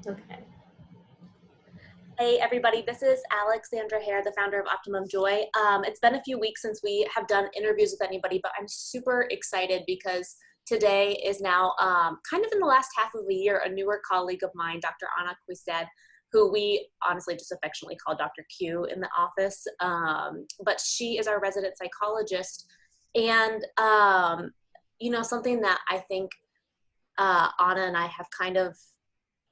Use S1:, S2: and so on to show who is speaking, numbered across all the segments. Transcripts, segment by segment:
S1: Okay.
S2: Hey everybody, this is Alexandra Hoerr, the founder of Optimum Joy. It's been a few weeks since we have done interviews with anybody, but I'm super excited because today is now kind of in the last half of the year, a newer colleague of mine, Dr. Quistad, who we honestly just affectionately call Dr. Q in the office. But she is our resident psychologist. And, something that I think Anna and I have kind of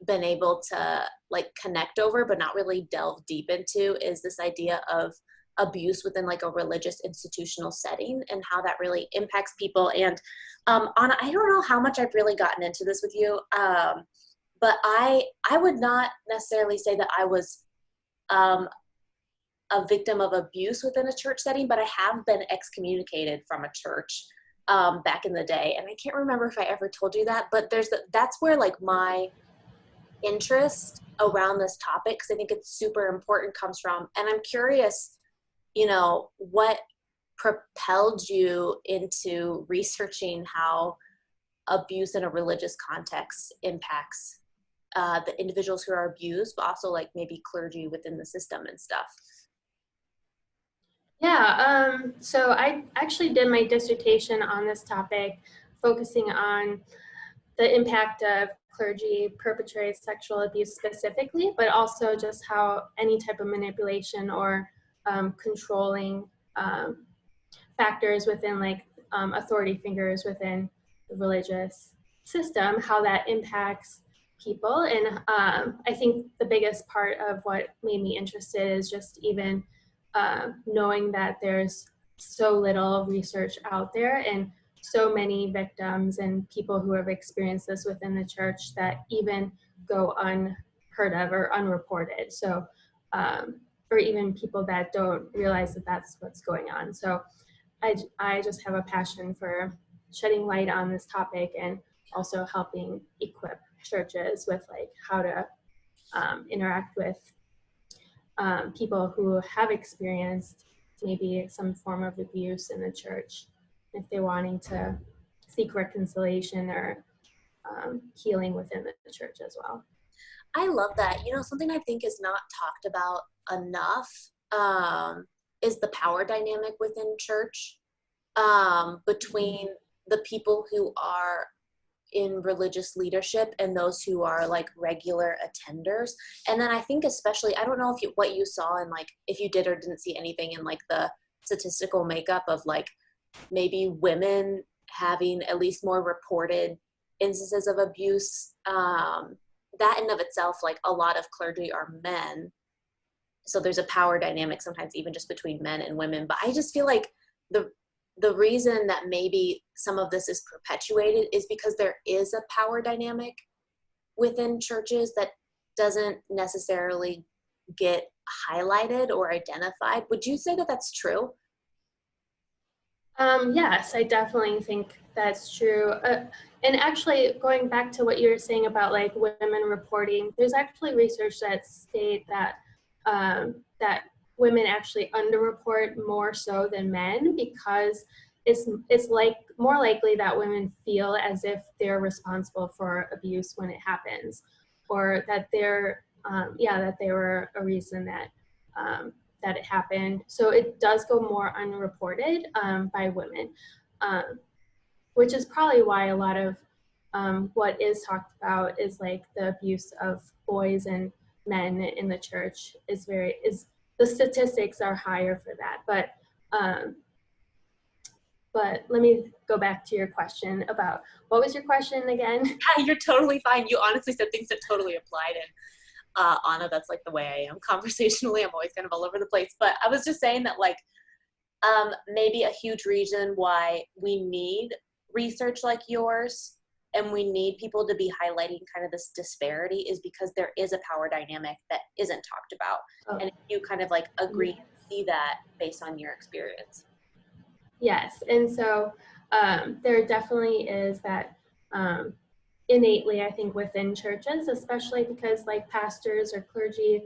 S2: been able to like connect over but not really delve deep into is this idea of abuse within like a religious institutional setting and how that really impacts people. And Anna, I don't know how much I've really gotten into this with you, but I would not necessarily say that I was a victim of abuse within a church setting, but I have been excommunicated from a church back in the day, and I can't remember if I ever told you that, but that's where like my interest around this topic, because I think it's super important, comes from. And I'm curious, what propelled you into researching how abuse in a religious context impacts the individuals who are abused, but also like maybe clergy within the system and stuff.
S1: Yeah, so I actually did my dissertation on this topic, focusing on the impact of clergy perpetrating sexual abuse specifically, but also just how any type of manipulation or controlling factors within like authority figures within the religious system, how that impacts people. And I think the biggest part of what made me interested is just even knowing that there's so little research out there and so many victims and people who have experienced this within the church that even go unheard of or unreported. So, or even people that don't realize that that's what's going on. So I just have a passion for shedding light on this topic and also helping equip churches with like how to interact with people who have experienced maybe some form of abuse in the church, if they're wanting to seek reconciliation or healing within the church as well.
S2: I love that. Something I think is not talked about enough is the power dynamic within church between the people who are in religious leadership and those who are like regular attenders. And then I think especially, I don't know if what you saw in like, if you did or didn't see anything in like the statistical makeup of like maybe women having at least more reported instances of abuse. That in of itself, like a lot of clergy are men. So there's a power dynamic sometimes even just between men and women. But I just feel like the reason that maybe some of this is perpetuated is because there is a power dynamic within churches that doesn't necessarily get highlighted or identified. Would you say that that's true?
S1: Yes, I definitely think that's true. And actually, going back to what you were saying about like women reporting, there's actually research that state that that women actually underreport more so than men because it's like more likely that women feel as if they're responsible for abuse when it happens, or that they're that they were a reason that that it happened. So it does go more unreported by women, which is probably why a lot of what is talked about is like the abuse of boys and men in the church is the statistics are higher for that. But let me go back to your question about, what was your question again?
S2: Yeah, you're totally fine. You honestly said things that totally applied. And Anna, that's like the way I am conversationally. I'm always kind of all over the place. But I was just saying that like maybe a huge reason why we need research like yours and we need people to be highlighting kind of this disparity is because there is a power dynamic that isn't talked about. Oh. And you kind of like agree and see that based on your experience.
S1: Yes, and so there definitely is that innately, I think, within churches, especially because like pastors or clergy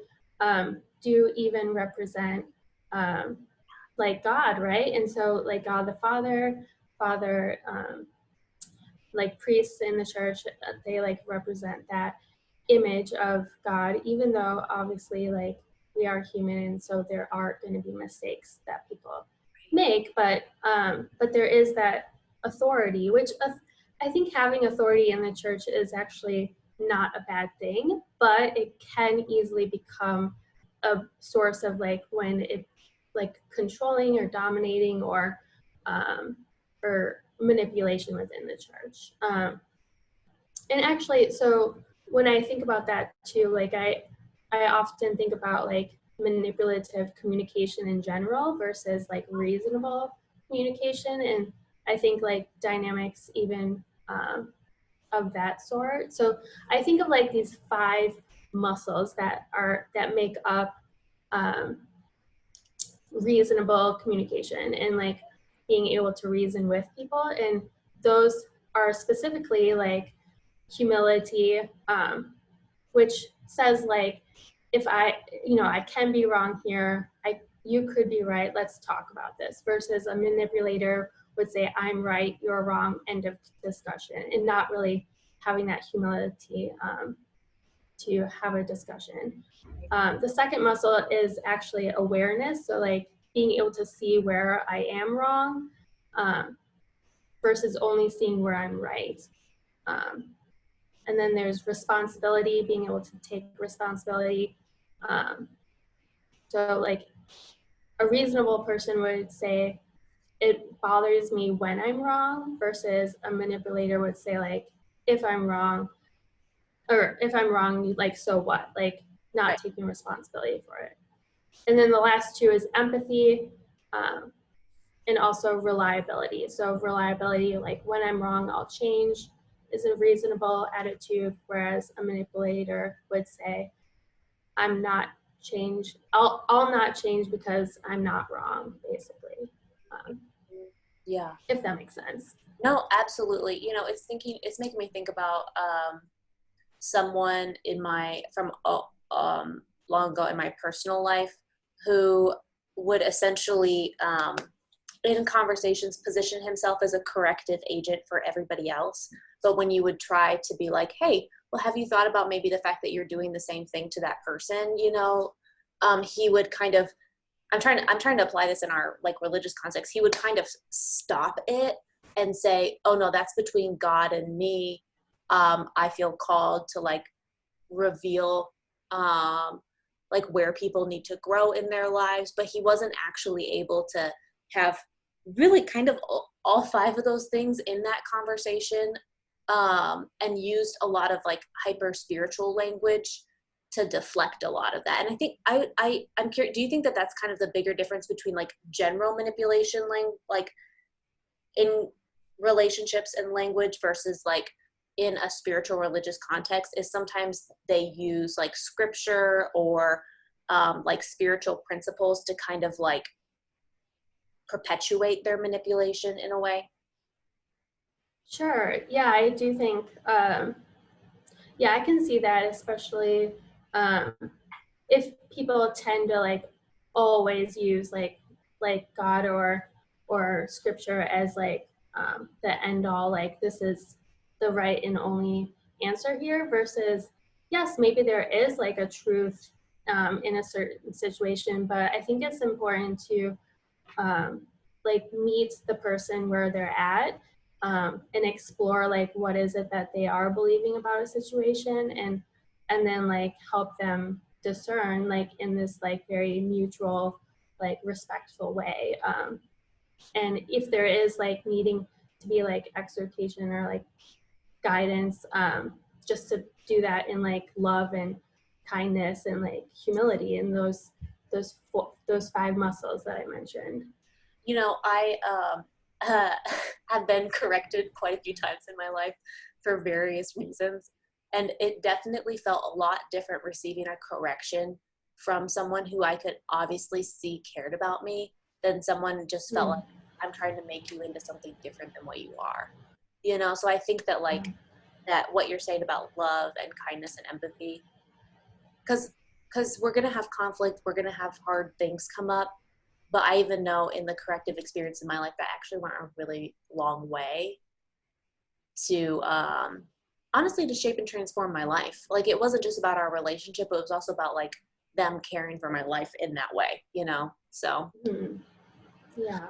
S1: do even represent like God, right? And so like God the Father, like priests in the church, they like represent that. image of God, even though obviously like we are human, and so there are going to be mistakes that people make, but there is that authority, which I think having authority in the church is actually not a bad thing, but it can easily become a source of like when it like controlling or dominating um, or manipulation within the church. And actually, so when I think about that too, like I often think about like manipulative communication in general versus like reasonable communication, and I think like dynamics even of that sort. So I think of like these 5 muscles that make up um, reasonable communication and like being able to reason with people, and those are specifically like humility, which says like, if I can be wrong here, you could be right, let's talk about this, versus a manipulator would say, I'm right, you're wrong, end of discussion, and not really having that humility to have a discussion. The second muscle is actually awareness, so like being able to see where I am wrong, um, versus only seeing where I'm right. Um, and then there's responsibility, being able to take responsibility. Um, so like a reasonable person would say, it bothers me when I'm wrong, versus a manipulator would say like, if I'm wrong, or if I'm wrong, like, so what? Like not
S2: Right.
S1: taking responsibility for it. And then the last 2 is empathy, um, and also reliability. So reliability, like when I'm wrong, I'll change, is a reasonable attitude, whereas a manipulator would say, I'm not change. I'll not change because I'm not wrong, basically. Um,
S2: Yeah.
S1: if that makes sense.
S2: No, absolutely. It's making me think about someone from long ago in my personal life who would essentially, in conversations, position himself as a corrective agent for everybody else. But when you would try to be like, hey, well, have you thought about maybe the fact that you're doing the same thing to that person? He would kind of, I'm trying to apply this in our like religious context. He would kind of stop it and say, oh no, that's between God and me. I feel called to like reveal like where people need to grow in their lives, but he wasn't actually able to have really kind of all 5 of those things in that conversation, and used a lot of like hyper spiritual language to deflect a lot of that. And I think I'm curious, do you think that that's kind of the bigger difference between like general manipulation, like in relationships and language, versus like in a spiritual religious context, is sometimes they use like scripture or like spiritual principles to kind of like perpetuate their manipulation in a way?
S1: Sure. Yeah, I do think. Yeah, I can see that, especially um, if people tend to like always use like God or scripture as like the end all, like this is the right and only answer here, versus yes, maybe there is like a truth in a certain situation, but I think it's important to um, like meet the person where they're at, and explore like what is it that they are believing about a situation, and then like help them discern like in this like very mutual, like respectful way, and if there is like needing to be like exhortation or like guidance, just to do that in like love and kindness and like humility, and those 5 muscles that I mentioned.
S2: I have been corrected quite a few times in my life for various reasons. And it definitely felt a lot different receiving a correction from someone who I could obviously see cared about me than someone just felt like,
S1: Mm.
S2: I'm trying to make you into something different than what you are. So I think that
S1: Yeah.
S2: like that what you're saying about love and kindness and empathy, because we're going to have conflict, we're going to have hard things come up. But I even know in the corrective experience in my life that actually went a really long way to honestly to shape and transform my life. Like it wasn't just about our relationship, it was also about like them caring for my life in that way, you know? So,
S1: Mhm. Yeah.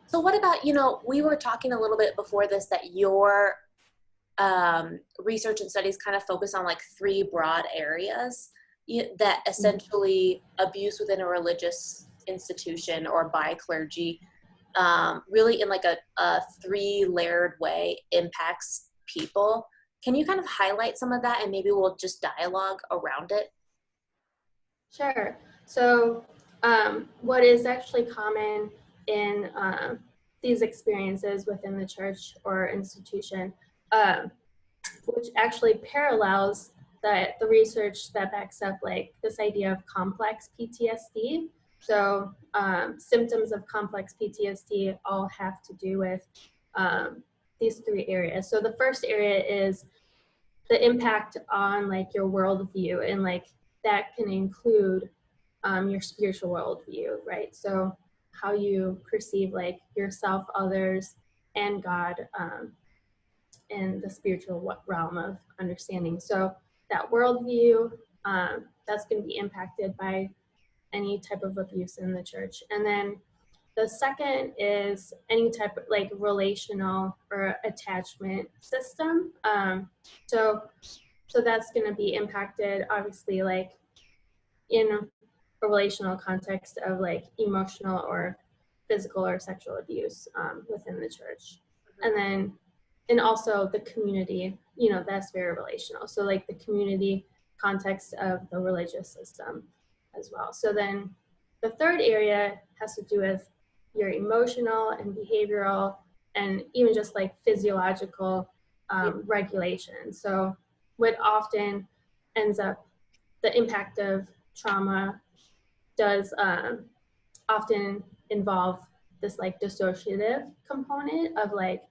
S2: so what about, you know, we were talking a little bit before this that your research and studies kind of focus on like three broad areas that essentially abuse within a religious institution or by clergy really in like a three-layered way impacts people. Can you kind of highlight some of that and maybe we'll just dialogue around it?
S1: Sure. So, what is actually common in these experiences within the church or institution, um, which actually parallels the research that backs up like this idea of complex PTSD. So, symptoms of complex PTSD all have to do with these three areas. So, the first area is the impact on like your worldview, and like that can include your spiritual worldview, right? So how you perceive like yourself, others, and God, in the spiritual realm of understanding. So that worldview, that's going to be impacted by any type of abuse in the church. And then the second is any type of like relational or attachment system. So that's going to be impacted, obviously, like in a relational context of like emotional or physical or sexual abuse within the church. And then, and also the community, you know, that's very relational. So like the community context of the religious system as well. So then the third area has to do with your emotional and behavioral and even just like physiological regulation. So what often ends up, the impact of trauma does often involve this like dissociative component of like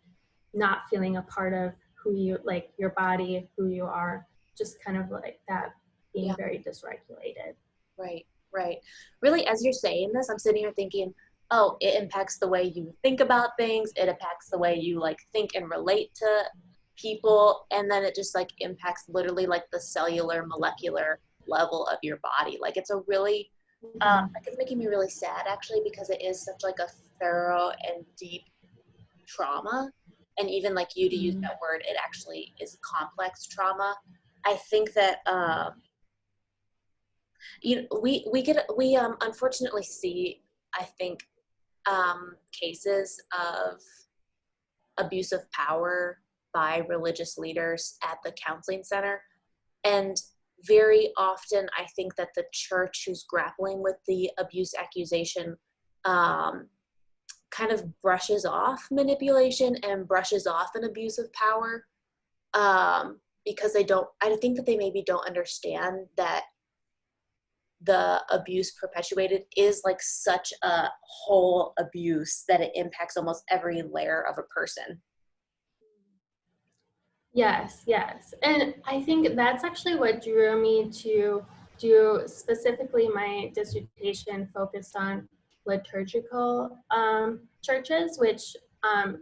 S1: not feeling a part of who you, like your body, who you are, just kind of like that being
S2: Yeah.
S1: very dysregulated.
S2: Right, right. Really, as you're saying this, I'm sitting here thinking, oh, it impacts the way you think about things. It impacts the way you like think and relate to people. And then it just like impacts literally like the cellular, molecular level of your body. Like it's a really, like it's making me really sad actually, because it is such like a thorough and deep trauma. And even like you to use
S1: Mm-hmm.
S2: that word, it actually is complex trauma. I think that, we unfortunately see, I think, cases of abuse of power by religious leaders at the counseling center, and very often I think that the church who's grappling with the abuse accusation um, kind of brushes off manipulation and brushes off an abuse of power, because I think that they maybe don't understand that the abuse perpetuated is like such a whole abuse that it impacts almost every layer of a person.
S1: Yes, yes. And I think that's actually what drew me to do specifically my dissertation focused on liturgical churches, which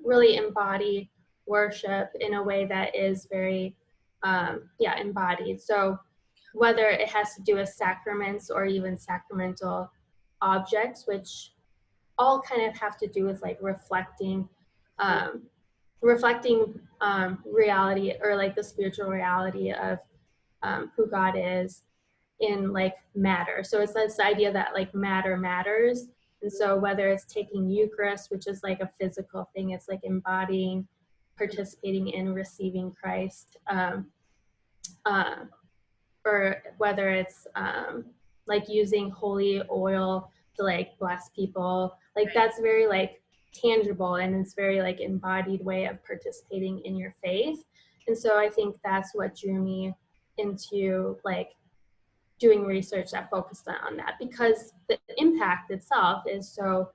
S1: really embody worship in a way that is very, embodied. So whether it has to do with sacraments or even sacramental objects, which all kind of have to do with like um, reflecting reality, or like the spiritual reality of who God is in like matter. So it's this idea that like matter matters. And so whether it's taking Eucharist, which is like a physical thing, it's like embodying, participating in receiving Christ, uh, or whether it's like using holy oil to like bless people, like that's very like tangible, and it's very like embodied way of participating in your faith. And so I think that's what drew me into like doing research that focused on that, because the impact itself is so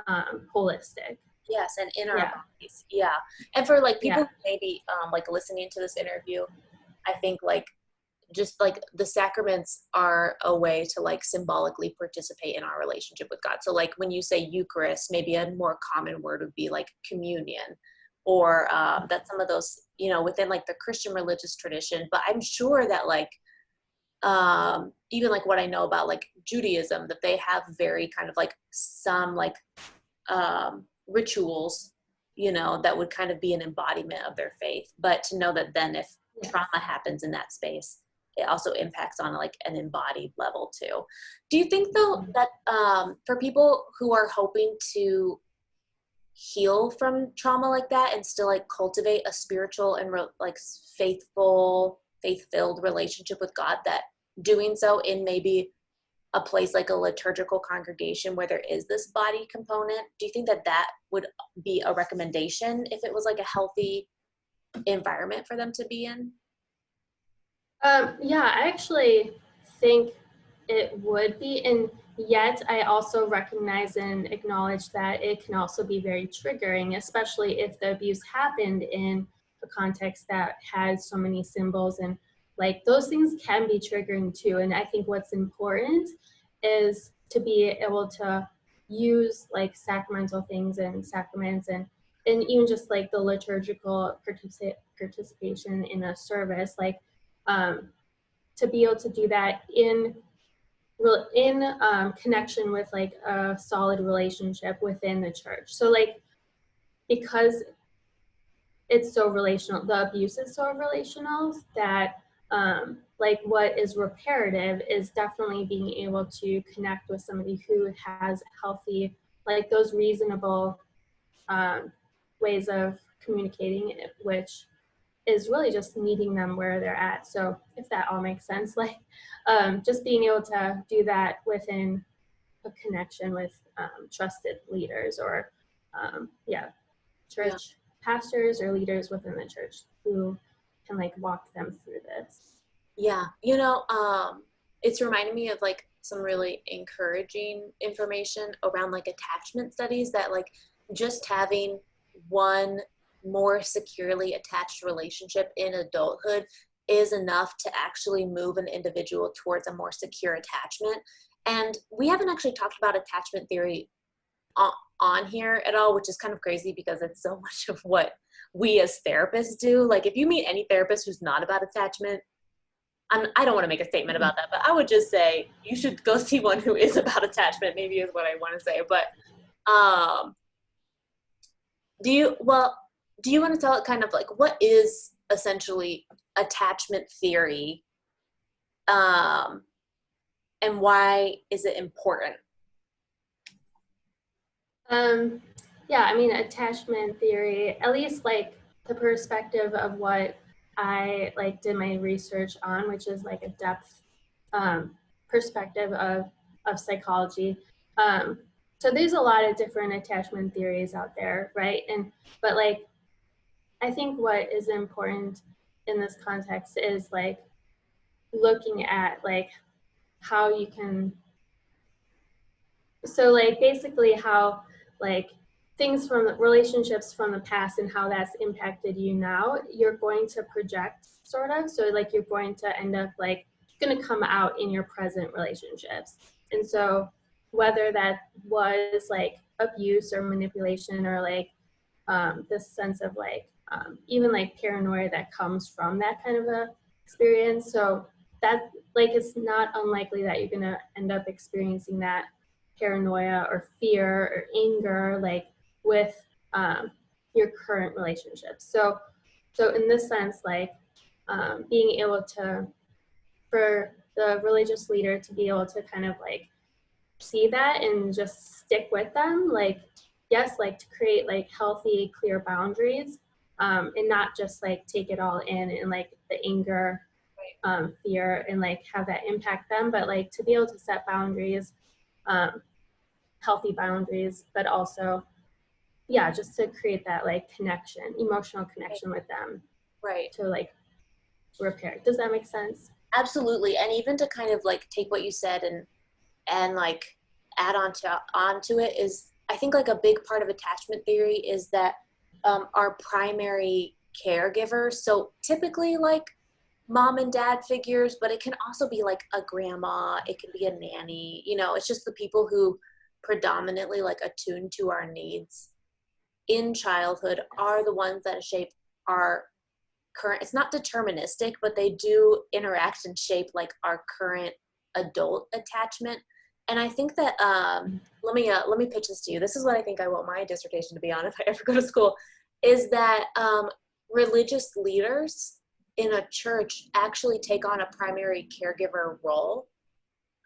S1: holistic.
S2: Yes, and in our
S1: Yeah,
S2: bodies. Yeah. And for like people
S1: yeah.
S2: who maybe like listening to this interview, I think like just like the sacraments are a way to like symbolically participate in our relationship with God. So like when you say Eucharist, maybe a more common word would be like communion, or that some of those you know, within like the Christian religious tradition, but I'm sure that like, even like what I know about like Judaism, that they have very kind of like some like rituals, you know, that would kind of be an embodiment of their faith. But to know that then if trauma happens in that space, it also impacts on like an embodied level too. Do you think though that for people who are hoping to heal from trauma like that and still like cultivate a spiritual and like faith-filled relationship with God, that doing so in maybe a place like a liturgical congregation where there is this body component, do you think that that would be a recommendation if it was like a healthy environment for them to be in?
S1: Yeah, I actually think it would be, and yet I also recognize and acknowledge that it can also be very triggering, especially if the abuse happened in a context that has so many symbols, and like those things can be triggering too. And I think what's important is to be able to use like sacramental things and sacraments, and even just like the liturgical participation in a service, like to be able to do that in connection with like a solid relationship within the church. So like, because it's so relational, the abuse is so relational, that like what is reparative is definitely being able to connect with somebody who has healthy, like those reasonable ways of communicating it, which is really just meeting them where they're at. So if that all makes sense, like just being able to do that within a connection with trusted leaders, or
S2: Yeah.
S1: church pastors or leaders within the church who can like walk them through this.
S2: Yeah. You know, it's reminding me of like some really encouraging information around like attachment studies, that like just having one more securely attached relationship in adulthood is enough to actually move an individual towards a more secure attachment. And we haven't actually talked about attachment theory on here at all, which is kind of crazy because it's so much of what we as therapists do. Like if you meet any therapist who's not about attachment, I don't want to make a statement about that, but I would just say you should go see one who is about attachment, maybe is what I want to say. But um, do you want to tell it kind of like what is essentially attachment theory, and why is it important?
S1: Yeah, I mean, attachment theory, at least like the perspective of what I like did my research on, which is like a depth perspective of psychology. Um, so there's a lot of different attachment theories out there, right? But like, I think what is important in this context is like looking at like how you can, so like basically how like things from relationships from the past and how that's impacted you now, you're going to project sort of. So like you're going to end up like going to come out in your present relationships. And so whether that was like abuse or manipulation, or like this sense of like even like paranoia that comes from that kind of a experience. So that like it's not unlikely that you're gonna end up experiencing that paranoia or fear or anger like with your current relationships. So in this sense, like being able to, for the religious leader to be able to kind of like see that and just stick with them, like yes, like to create like healthy clear boundaries, and not just like take it all in and like the anger, fear, and like have that impact them, but like to be able to set boundaries, um, healthy boundaries, but also yeah, just to create that like connection, emotional connection with them,
S2: Right.
S1: to like repair. Does that make sense?
S2: Absolutely. And even to kind of like take what you said and like add onto it, is I think like a big part of attachment theory is that our primary caregivers, so typically like mom and dad figures, but it can also be like a grandma, it can be a nanny, you know, it's just the people who predominantly like attune to our needs in childhood are the ones that shape our current, it's not deterministic, but they do interact and shape like our current adult attachment. And I think that let me pitch this to you. This is what I think I want my dissertation to be on if I ever go to school, is that religious leaders in a church actually take on a primary caregiver role,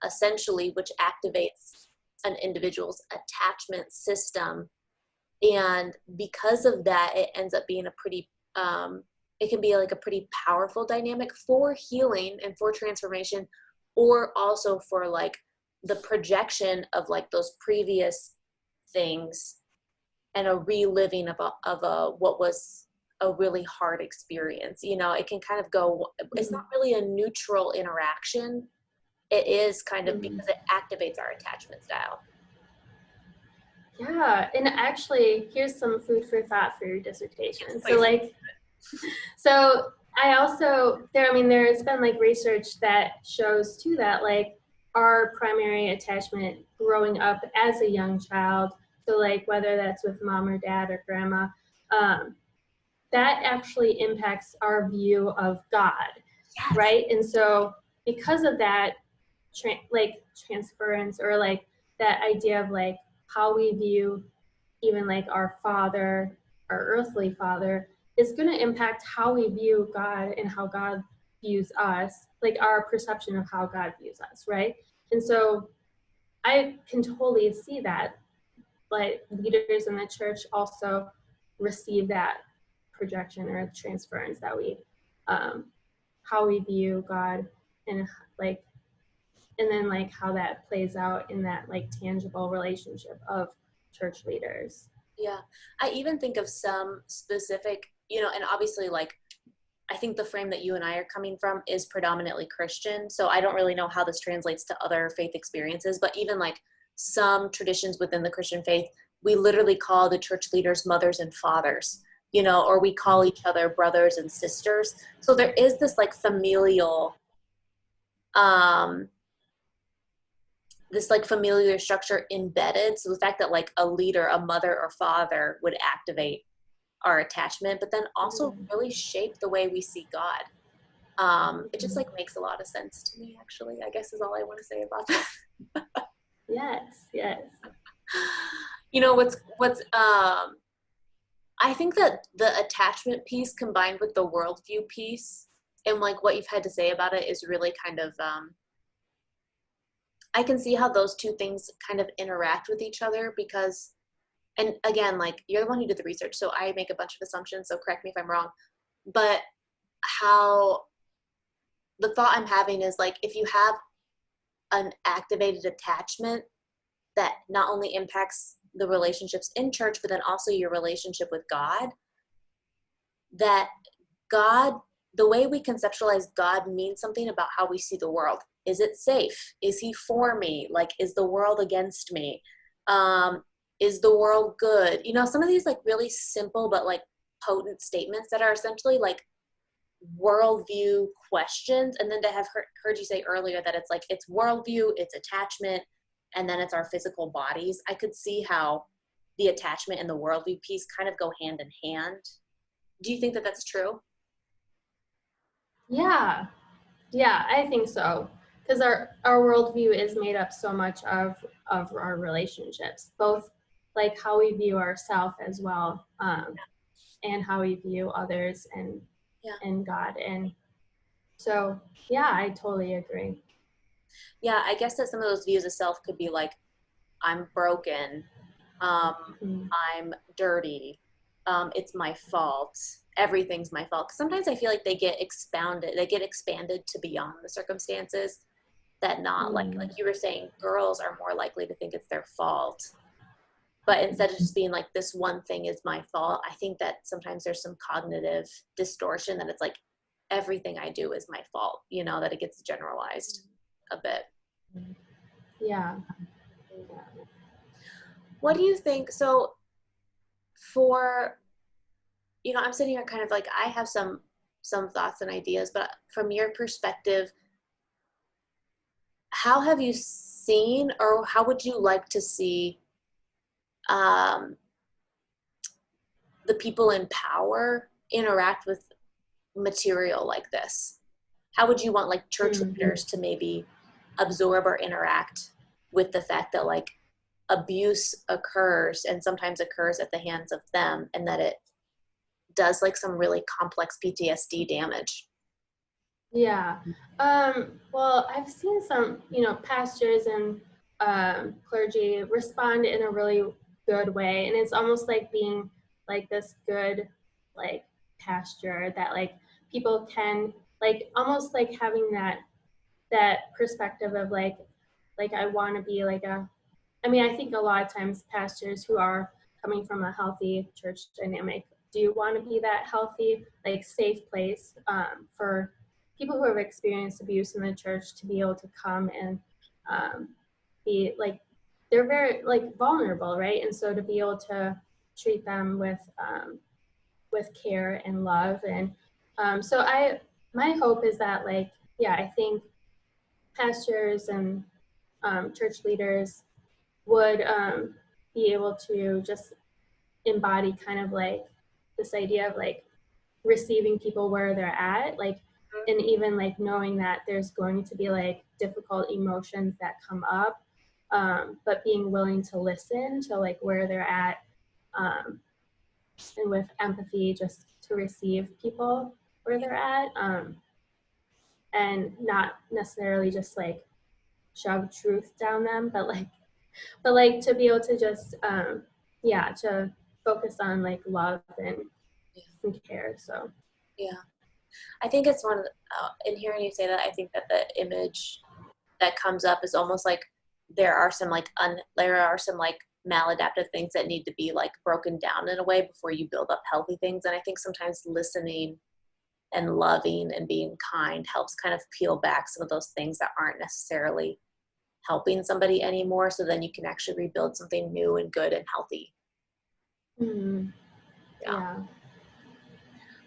S2: essentially, which activates an individual's attachment system. And because of that, it ends up being a pretty it can be like a pretty powerful dynamic for healing and for transformation, or also for like the projection of like those previous things and a reliving of a what was a really hard experience. You know, it can kind of go, it's not really a neutral interaction. It is kind of because it activates our attachment style.
S1: Yeah, and actually, here's some food for thought for your dissertation.
S2: Yes,
S1: so like, so I also, there's been like research that shows too that like our primary attachment growing up as a young child, so like whether that's with mom or dad or grandma, that actually impacts our view of God,
S2: Yes.
S1: right? And so because of that, transference, or like that idea of like how we view even like our father, our earthly father, is going to impact how we view God and how God views us, like our perception of how God views us, right? And so I can totally see that, like leaders in the church also receive that projection or transference that we, how we view God, and like, and then like how that plays out in that like tangible relationship of church leaders.
S2: Yeah. I even think of some specific, you know, and obviously like, I think the frame that you and I are coming from is predominantly Christian. So I don't really know how this translates to other faith experiences, but even like some traditions within the Christian faith, we literally call the church leaders mothers and fathers, you know, or we call each other brothers and sisters. So there is this like familial, this like familiar structure embedded. So the fact that like a leader, a mother or father would activate our attachment, but then also really shape the way we see God. It just like makes a lot of sense to me, actually, I guess is all I want to say about that.
S1: Yes.
S2: You know, I think that the attachment piece combined with the worldview piece and like what you've had to say about it is really kind of, I can see how those two things kind of interact with each other because, and again, like you're the one who did the research, so I make a bunch of assumptions, so correct me if I'm wrong, but how the thought I'm having is like, if you have an activated attachment that not only impacts the relationships in church, but then also your relationship with God, that God, the way we conceptualize God means something about how we see the world. Is it safe? Is he for me? Like, is the world against me? Is the world good? You know, some of these like really simple, but like potent statements that are essentially like worldview questions. And then to have heard you say earlier that it's like, it's worldview, it's attachment, and then it's our physical bodies. I could see how the attachment and the worldview piece kind of go hand in hand. Do you think that that's true?
S1: Yeah, I think so. Because our worldview is made up so much of our relationships, both like how we view ourselves as well, and how we view others and God. And so, yeah, I totally agree.
S2: Yeah, I guess that some of those views of self could be like, I'm broken, um, I'm dirty, it's my fault, everything's my fault. 'Cause sometimes I feel like they get expanded to beyond the circumstances, that not like you were saying, girls are more likely to think it's their fault. But instead of just being like, this one thing is my fault, I think that sometimes there's some cognitive distortion that it's like, everything I do is my fault, you know, that it gets generalized a bit.
S1: Yeah.
S2: What do you think? So for, you know, I'm sitting here kind of like, I have some thoughts and ideas, but from your perspective, how have you seen, or how would you like to see the people in power interact with material like this? How would you want like church leaders to maybe absorb or interact with the fact that like abuse occurs and sometimes occurs at the hands of them, and that it does like some really complex PTSD damage?
S1: Yeah. Well, I've seen some, pastors and clergy respond in a really good way. And it's almost like being like this good, like, pasture that like people can, like, almost like having that perspective of like I want to be like I mean, I think a lot of times pastors who are coming from a healthy church dynamic do want to be that healthy, like, safe place for people who have experienced abuse in the church to be able to come and be like, they're very like vulnerable, right? And so to be able to treat them with care and love, and so my hope is that, like, yeah, I think pastors and church leaders would be able to just embody kind of like this idea of like receiving people where they're at, like, and even like knowing that there's going to be like difficult emotions that come up, but being willing to listen to like where they're at, and with empathy just to receive people where they're at, and not necessarily just like shove truth down them, but like to be able to just yeah, to focus on like love and care. So
S2: Yeah, I think it's one in hearing you say that, I think that the image that comes up is almost like there are some like maladaptive things that need to be like broken down in a way before you build up healthy things. And I think sometimes listening and loving and being kind helps kind of peel back some of those things that aren't necessarily helping somebody anymore, so then you can actually rebuild something new and good and healthy. Yeah.
S1: yeah.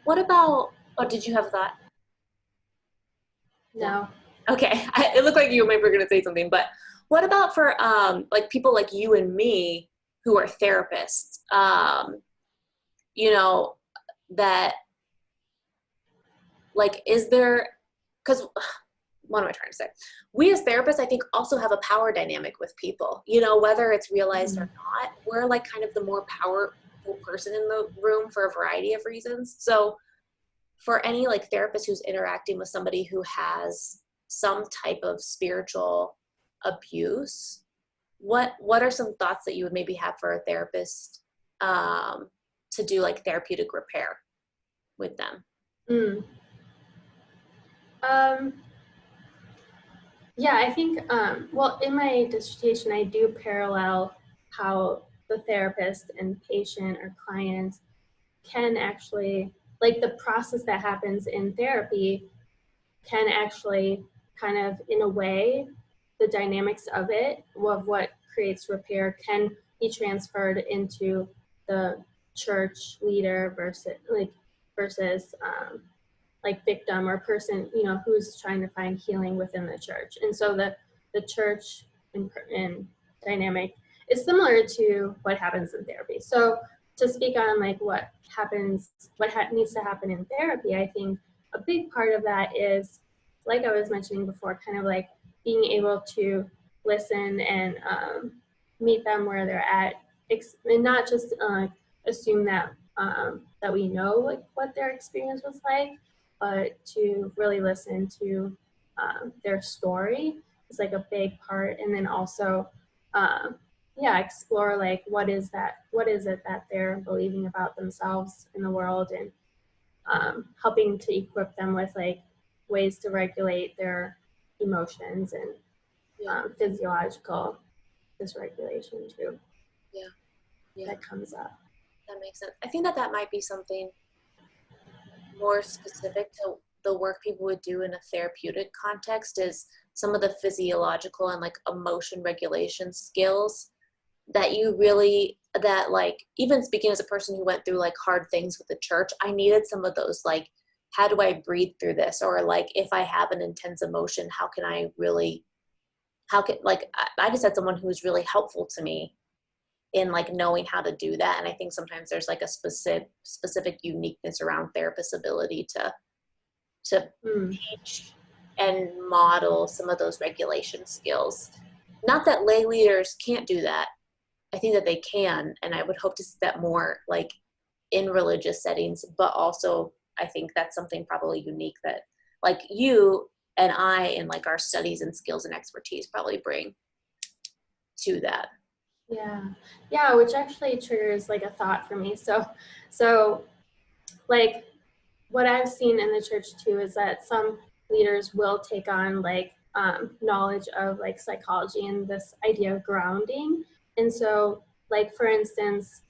S2: What about, oh, did you have a thought? No.
S1: No.
S2: Okay. It looked like you maybe were going to say something, but what about for like people like you and me who are therapists, you know, that like, is there, because what am I trying to say? We as therapists, I think, also have a power dynamic with people, you know, whether it's realized or not. We're like kind of the more powerful person in the room for a variety of reasons. So for any like therapist who's interacting with somebody who has some type of spiritual abuse, what are some thoughts that you would maybe have for a therapist to do like therapeutic repair with them?
S1: Um, yeah, I think, well, in my dissertation, I do parallel how the therapist and patient or client can actually, like, the process that happens in therapy can actually kind of, in a way, the dynamics of it, of what creates repair, can be transferred into the church leader versus like victim or person, who's trying to find healing within the church. And so the church and dynamic is similar to what happens in therapy. So to speak on like what needs to happen in therapy, I think a big part of that is, like I was mentioning before, kind of like being able to listen and meet them where they're at, and not just assume that we know like what their experience was like, but to really listen to their story is like a big part. And then also, explore like what is it that they're believing about themselves in the world, and helping to equip them with like ways to regulate their emotions and physiological dysregulation too.
S2: Yeah. Yeah.
S1: That comes up.
S2: That makes sense. I think that might be something more specific to the work people would do in a therapeutic context, is some of the physiological and like emotion regulation skills that like, even speaking as a person who went through like hard things with the church, I needed some of those, like, how do I breathe through this? Or like, if I have an intense emotion, I just had someone who was really helpful to me in like knowing how to do that. And I think sometimes there's like a specific uniqueness around therapists' ability to to
S1: Mm.
S2: teach and model some of those regulation skills. Not that lay leaders can't do that. I think that they can, and I would hope to see that more like in religious settings, but also I think that's something probably unique that like you and I in like our studies and skills and expertise probably bring to that.
S1: Yeah. Yeah, which actually triggers like a thought for me. So like what I've seen in the church too is that some leaders will take on like knowledge of like psychology and this idea of grounding. And so like for instance,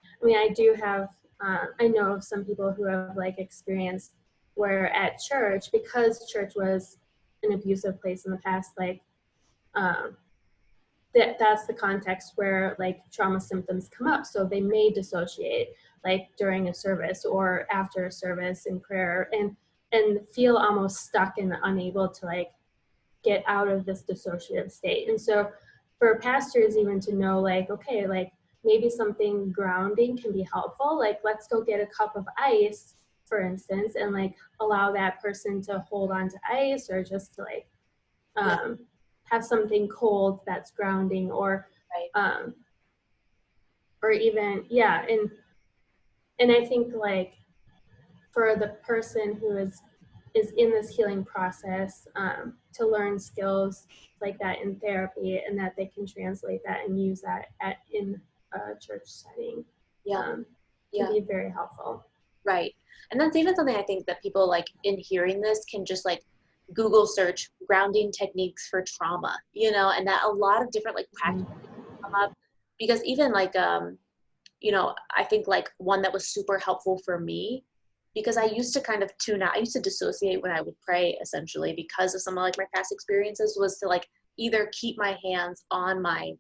S1: I mean, I do have, I know of some people who have like experienced where at church, because church was an abusive place in the past, like um, that's the context where like trauma symptoms come up. So they may dissociate like during a service or after a service in prayer and feel almost stuck and unable to like get out of this dissociative state. And so for pastors even to know like, okay, like maybe something grounding can be helpful. Like let's go get a cup of ice, for instance, and like allow that person to hold on to ice or just to like
S2: Yeah,
S1: um, have something cold that's grounding
S2: right.
S1: um, or even, yeah. And I think like for the person who is in this healing process to learn skills like that in therapy and that they can translate that and use that in a church setting
S2: Yeah,
S1: can
S2: yeah,
S1: be very helpful.
S2: right. And that's even something I think that people like in hearing this can just like Google search grounding techniques for trauma, you know, and that a lot of different like
S1: Mhm.
S2: practices come up because even like you know, I think like one that was super helpful for me because I used to kind of tune out. I used to dissociate when I would pray essentially because of some of like my past experiences was to like either keep my hands on my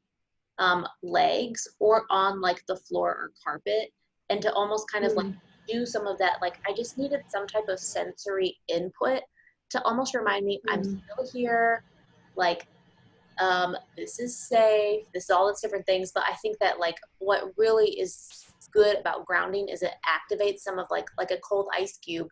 S2: legs or on like the floor or carpet and to almost kind of like
S1: Mm.
S2: do some of that. Like I just needed some type of sensory input to almost remind me I'm
S1: Mm.
S2: still here. Like this is safe, this is all these different things. But I think that like what really is good about grounding is it activates some of like a cold ice cube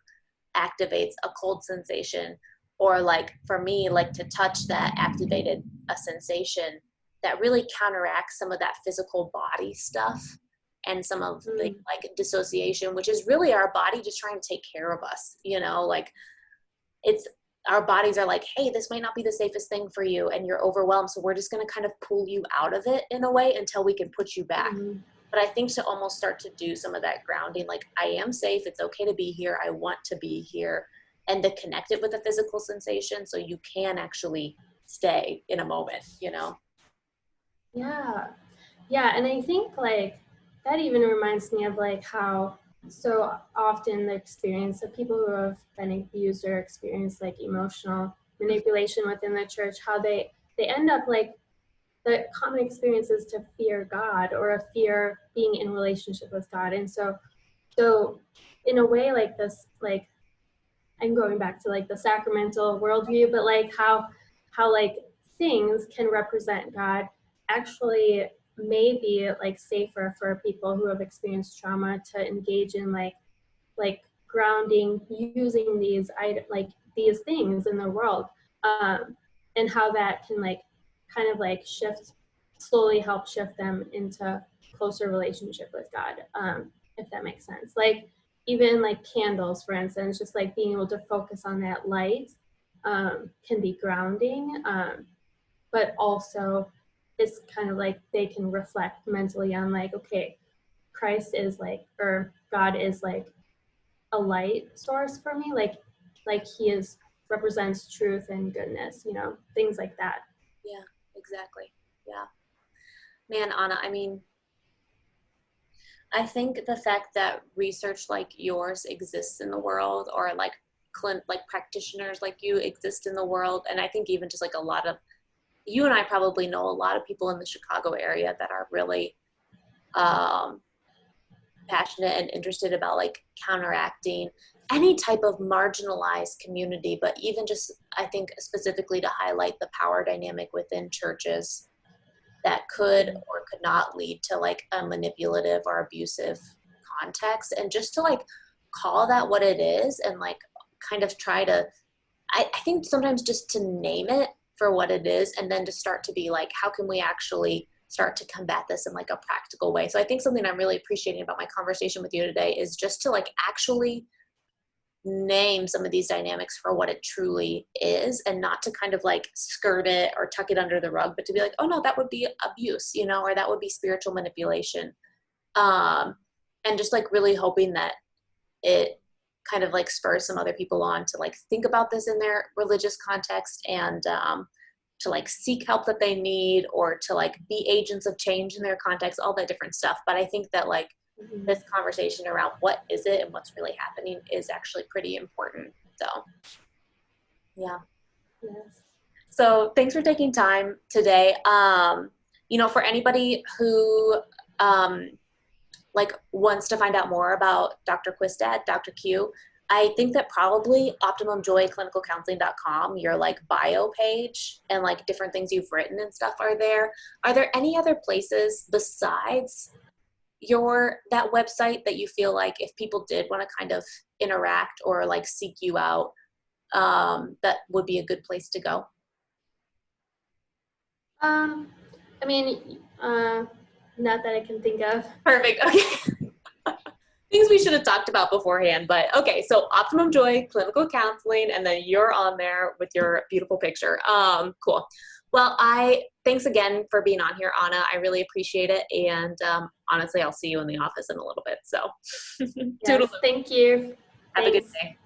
S2: activates a cold sensation, or like for me like to touch that activated a sensation that really counteracts some of that physical body stuff and some of the
S1: Mm.
S2: like dissociation, which is really our body just trying to take care of us, you know, like it's our bodies are like, hey, this might not be the safest thing for you and you're overwhelmed, so we're just going to kind of pull you out of it in a way until we can put you back.
S1: Mm.
S2: But I think to almost start to do some of that grounding, like I am safe, it's okay to be here, I want to be here, and to connect it with a physical sensation so you can actually stay in a moment, you know.
S1: Yeah. Yeah, and I think like that even reminds me of like how so often the experience of people who have been abused or experienced like emotional manipulation within the church, how they end up like the common experience is to fear God or a fear being in relationship with God. And so in a way like this, like I'm going back to like the sacramental worldview, but like how like things can represent God actually may be like safer for people who have experienced trauma to engage in like grounding using like these things in the world, and how that can like kind of like slowly help shift them into closer relationship with God, if that makes sense. Like even like candles, for instance, just like being able to focus on that light can be grounding, but also it's kind of like they can reflect mentally on like, okay, Christ is like, or God is like a light source for me, like he is represents truth and goodness, things like that.
S2: Yeah, exactly. Yeah. Man, Anna, I mean, I think the fact that research like yours exists in the world, or like like practitioners like you exist in the world, and I think even just like a lot of you and I probably know a lot of people in the Chicago area that are really um, passionate and interested about like counteracting any type of marginalized community, but even just I think specifically to highlight the power dynamic within churches that could or could not lead to like a manipulative or abusive context, and just to like call that what it is and like kind of try to, I think sometimes just to name it for what it is, and then to start to be like, how can we actually start to combat this in like a practical way? So I think something I'm really appreciating about my conversation with you today is just to like actually name some of these dynamics for what it truly is, and not to kind of like skirt it or tuck it under the rug, but to be like, oh no, that would be abuse, you know, or that would be spiritual manipulation. And just like really hoping that it kind of like spurs some other people on to like think about this in their religious context, and to like seek help that they need, or to like be agents of change in their context, all that different stuff. But I think that like this conversation around what is it and what's really happening is actually pretty important. So yeah.
S1: Yes.
S2: So thanks for taking time today. You know, for anybody who like wants to find out more about Dr. Quistad, Dr. Q, I think that probably optimumjoyclinicalcounseling.com, your like bio page and like different things you've written and stuff are there. Are there any other places besides that website that you feel like if people did want to kind of interact or like seek you out, that would be a good place to go?
S1: I mean, not that I can think of.
S2: Perfect. Okay. Things we should have talked about beforehand, but okay. So Optimum Joy Clinical Counseling, and then you're on there with your beautiful picture. Cool. Well, thanks again for being on here, Anna. I really appreciate it. And honestly, I'll see you in the office in a little bit. So
S1: Yes, thank you.
S2: have a good
S1: Thanks.
S2: day.